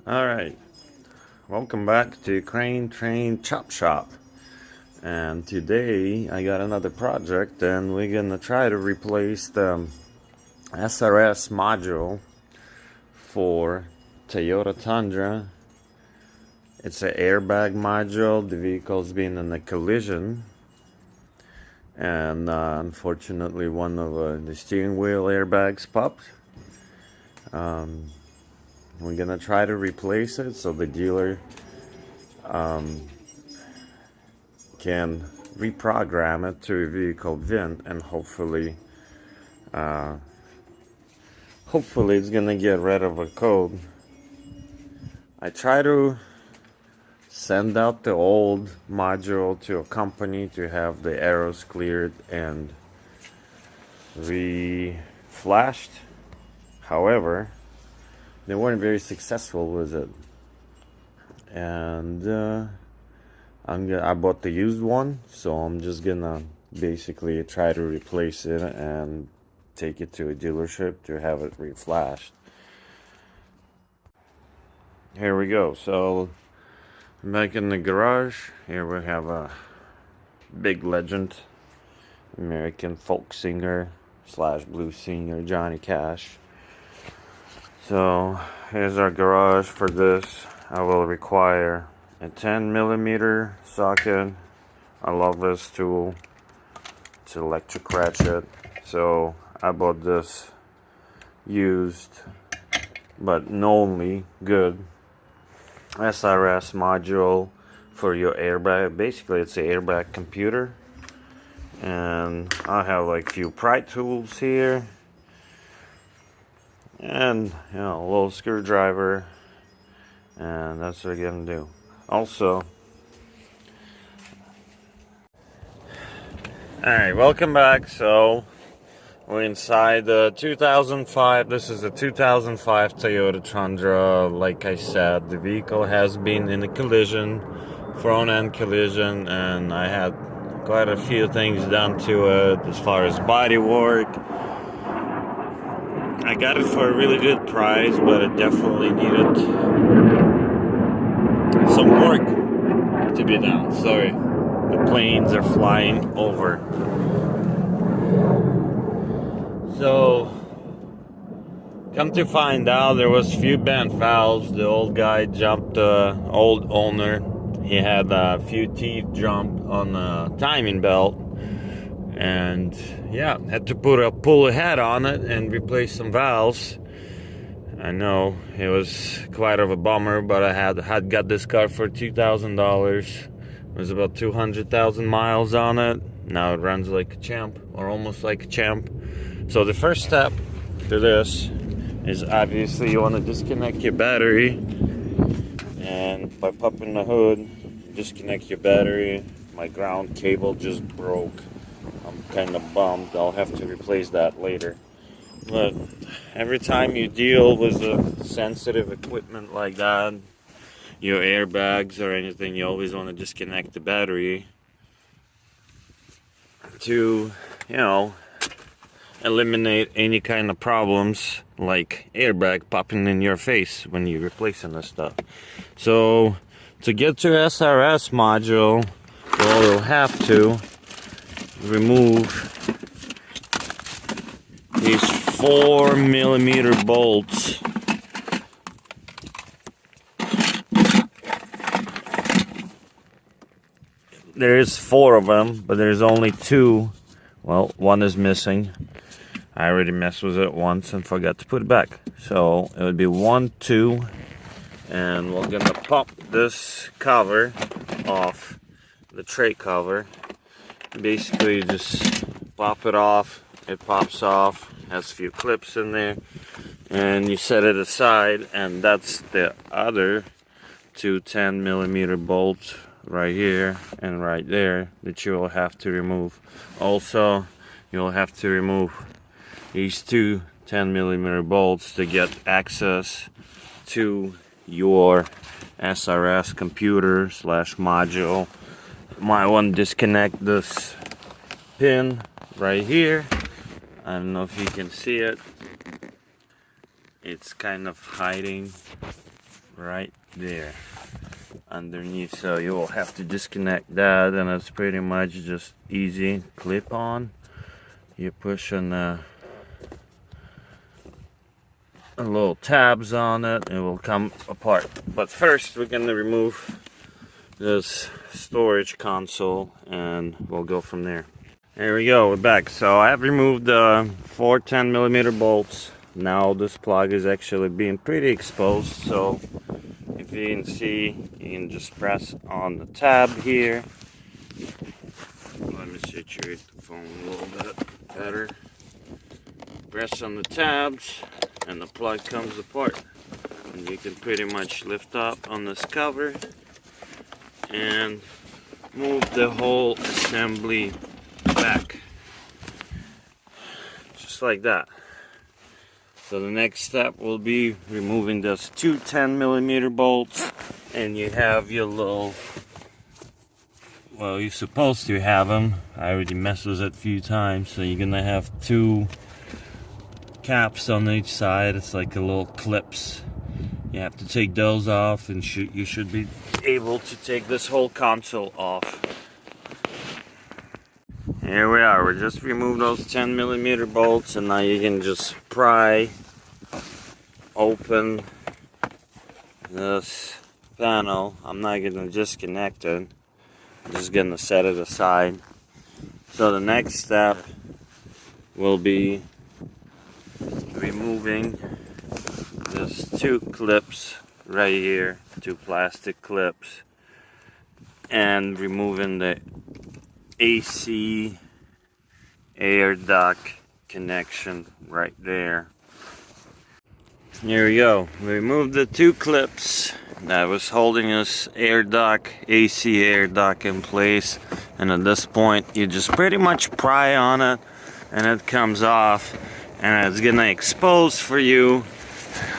Alright, welcome back to Crane Train Chop Shop. And today I got another project and we're gonna try to replace the SRS module for Toyota Tundra. It's an airbag module. The vehicle's been in a collision and unfortunately one of the steering wheel airbags popped. We're gonna try to replace it so the dealer can reprogram it to a vehicle VIN, and hopefully it's gonna get rid of a code. I try to send out the old module to a company to have the arrows cleared and re-flashed. However, they weren't very successful with it, and I bought the used one, so I'm just gonna basically try to replace it and take it to a dealership to have it re-flashed. Here we go. So back in the garage, here we have a big legend, American folk singer slash blues singer Johnny Cash. So here's our garage for this. I will require a 10mm socket. I love this tool. It's electric ratchet. So I bought this used but only good SRS module for your airbag. Basically it's an airbag computer, and I have like a few pry tools here and a little screwdriver, and that's what we're gonna do. Also, alright, welcome back. So we're inside the 2005. This is a 2005 Toyota Tundra. Like I said, the vehicle has been in a collision, front end collision, and I had quite a few things done to it as far as body work. I got it for a really good price, but it definitely needed some work to be done. Sorry, the planes are flying over. So, come to find out, there was a few bent valves. The old guy jumped, old owner, he had a few teeth jumped on the timing belt, and yeah, had to pull a head on it and replace some valves. I know it was quite of a bummer, but I had got this car for $2,000. It was about 200,000 miles on it. Now it runs like a champ, or almost like a champ. So the first step to this is obviously you want to disconnect your battery, and by popping the hood, disconnect your battery. My ground cable just broke. I'm kind of bummed. I'll have to replace that later. But every time you deal with sensitive equipment like that, your airbags or anything, you always want to disconnect the battery to, eliminate any kind of problems like airbag popping in your face when you're replacing this stuff. So to get to SRS module, we'll have to remove these 4mm bolts. There's 4 of them, but there's only 2. Well, one is missing. I already messed with it once and forgot to put it back. So it would be 1, 2, and we're gonna pop this cover off, the tray cover. Basically, you just pop it off. It pops off. Has a few clips in there, and you set it aside. And that's the other 2 10mm bolts right here and right there that you will have to remove. Also, you'll have to remove these 2 10mm bolts to get access to your SRS computer slash module. Might want to disconnect this pin right here. I don't know if you can see it. It's kind of hiding right there underneath, so you will have to disconnect that, and it's pretty much just easy clip on. You push on the little tabs on it, it will come apart. But first we're gonna remove this storage console and we'll go from there. There we go, we're back. So I have removed the 4 10mm bolts. Now this plug is actually being pretty exposed, so if you can see, you can just press on the tab here. Let me situate the phone a little bit better. Press on the tabs and the plug comes apart. And you can pretty much lift up on this cover and move the whole assembly back. Just like that. So the next step will be removing those 2 10mm bolts, and you have your little, well, you're supposed to have them. I already messed with it a few times, so you're gonna have 2 caps on each side. It's like a little clips. You have to take those off, and you should be able to take this whole console off. Here we are, we just removed those 10mm bolts, and now you can just pry open this panel. I'm not going to disconnect it, I'm just going to set it aside. So the next step will be removing these 2 clips right here, 2 plastic clips, and removing the AC air duct connection right there. Here we go. We removed the 2 clips that was holding this air duct, AC air duct in place, and at this point you just pretty much pry on it and it comes off, and it's gonna expose for you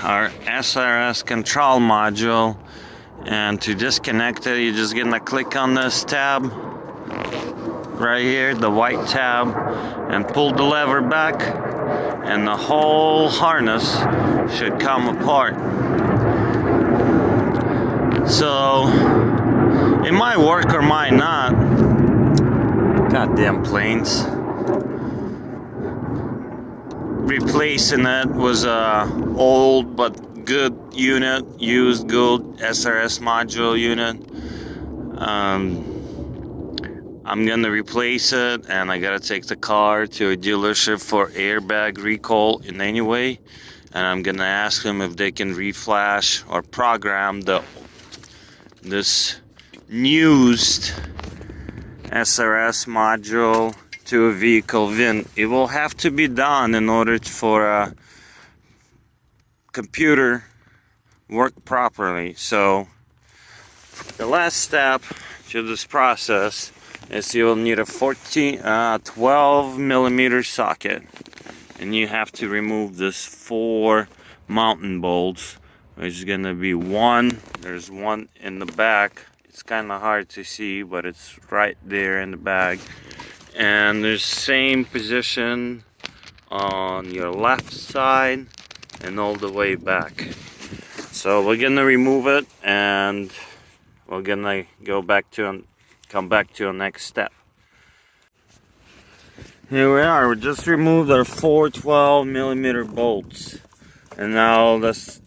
our SRS control module. And to disconnect it, you're just gonna click on this tab right here, the white tab, and pull the lever back, and the whole harness should come apart. So it might work or might not. Goddamn planes. Replacing it was a old but good unit, used good SRS module unit. I'm gonna replace it, and I gotta take the car to a dealership for airbag recall in any way, and I'm gonna ask them if they can reflash or program this used SRS module to a vehicle VIN. It will have to be done in order for a computer work properly. So the last step to this process is you will need a 12mm socket, and you have to remove this 4 mountain bolts, which is gonna be one. There's one in the back. It's kind of hard to see, but it's right there in the bag. And there's same position on your left side and all the way back. So we're gonna remove it, and we're gonna come back to our next step. Here we are, we just removed our 4 12mm bolts, and now that's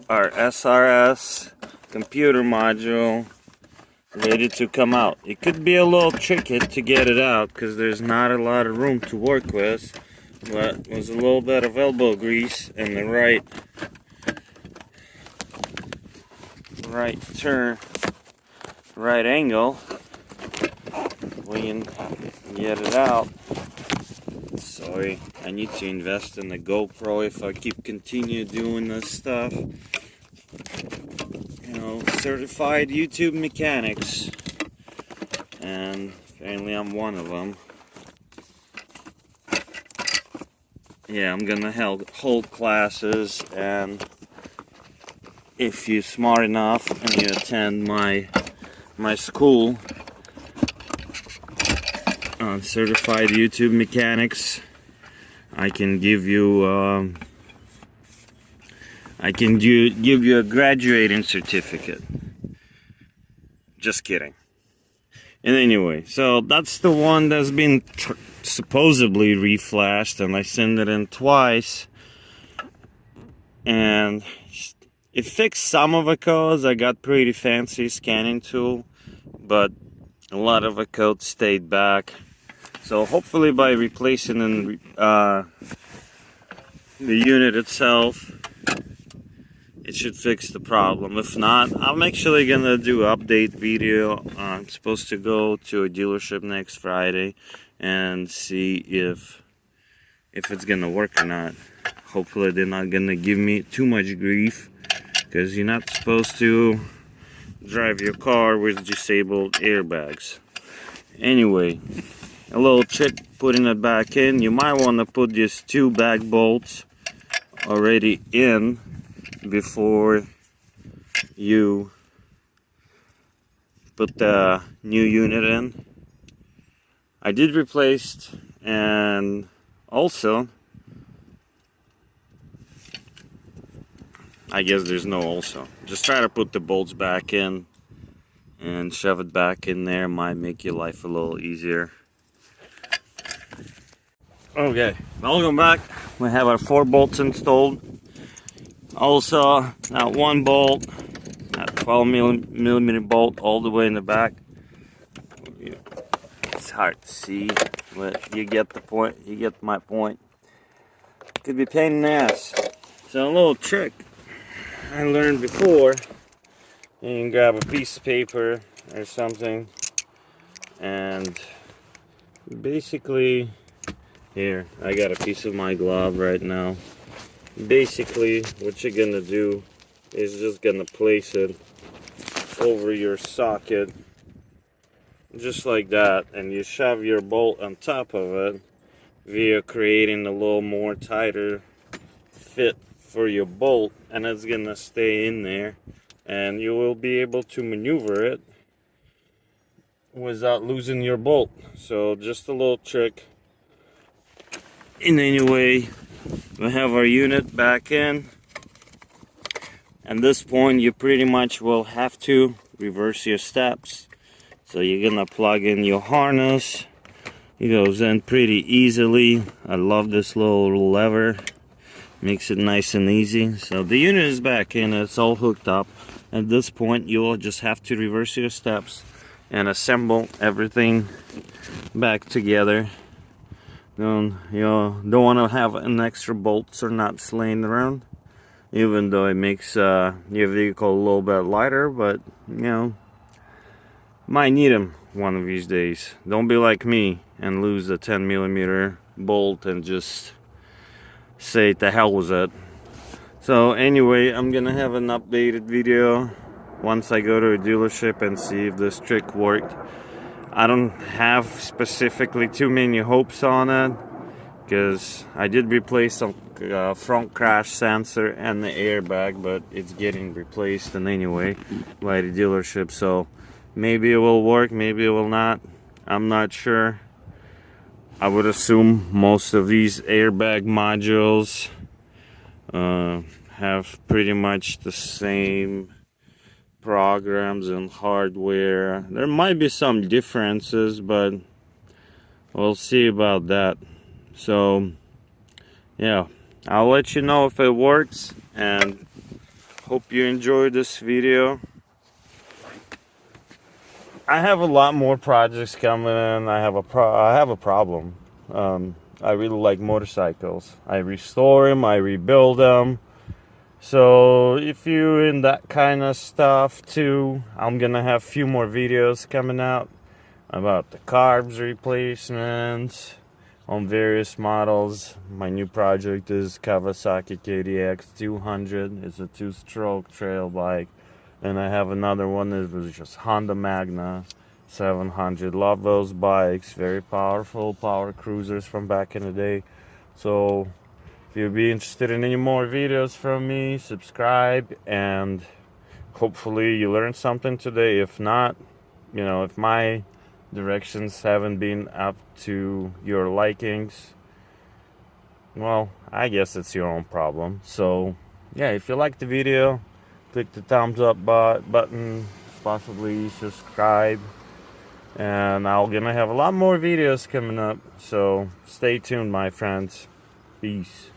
our SRS computer module ready to come out. It could be a little tricky to get it out because there's not a lot of room to work with, but there's a little bit of elbow grease in the right turn, right angle. We can get it out. Sorry, I need to invest in the GoPro if I continue doing this stuff. You know, certified YouTube mechanics, and apparently I'm one of them. Yeah, I'm gonna hold classes, and if you're smart enough and you attend my school on certified YouTube mechanics, I can give you I can give you a graduating certificate. Just kidding. And anyway, so that's the one that's been supposedly reflashed, and I sent it in twice, and it fixed some of the codes. I got pretty fancy scanning tool, but a lot of the code stayed back. So hopefully by replacing the unit itself, it should fix the problem. If not, I'm actually gonna do an update video. I'm supposed to go to a dealership next Friday and see if it's gonna work or not. Hopefully they're not gonna give me too much grief, because you're not supposed to drive your car with disabled airbags. Anyway, a little trick putting it back in. You might want to put these 2 back bolts already in before you put the new unit in. I did replace, and also I guess there's no also. Just try to put the bolts back in and shove it back in there. Might make your life a little easier. Okay, welcome back. We have our 4 bolts installed. Also, that 1 bolt, that 12 millimeter bolt all the way in the back. It's hard to see, but you get the point. You get my point. Could be a pain in the ass. So a little trick I learned before. You can grab a piece of paper or something, and basically, here, I got a piece of my glove right now. Basically, what you're gonna do is just gonna place it over your socket, just like that, and you shove your bolt on top of it, via creating a little more tighter fit for your bolt, and it's gonna stay in there, and you will be able to maneuver it without losing your bolt. So just a little trick. And anyway, we have our unit back in. At this point, you pretty much will have to reverse your steps. So you're gonna plug in your harness. It goes in pretty easily. I love this little lever. Makes it nice and easy. So the unit is back in, it's all hooked up. At this point, you'll just have to reverse your steps and assemble everything back together. You don't want to have an extra bolts or nuts laying around, even though it makes your vehicle a little bit lighter, but you know, might need them one of these days. Don't be like me and lose a 10 millimeter bolt and just say the hell with it. So anyway, I'm gonna have an updated video once I go to a dealership and see if this trick worked. I don't have specifically too many hopes on it, because I did replace some front crash sensor and the airbag, but it's getting replaced and anyway by the dealership. So maybe it will work, maybe it will not. I'm not sure. I would assume most of these airbag modules have pretty much the same programs and hardware. There might be some differences, but we'll see about that. So yeah, I'll let you know if it works, and hope you enjoyed this video. I have a lot more projects coming in. I have a problem. I really like motorcycles. I restore them, I rebuild them. So if you're in that kind of stuff too, I'm gonna have a few more videos coming out about the carbs replacements on various models. My new project is Kawasaki KDX 200. It's a 2-stroke trail bike. And I have another one that was just Honda Magna 700. Love those bikes. Very powerful power cruisers from back in the day. So if you'd be interested in any more videos from me, subscribe, and hopefully you learned something today. If not, you know, if my directions haven't been up to your likings, well, I guess it's your own problem. So yeah, if you like the video, click the thumbs up button, possibly subscribe, and I'm gonna have a lot more videos coming up, so stay tuned, my friends. Peace.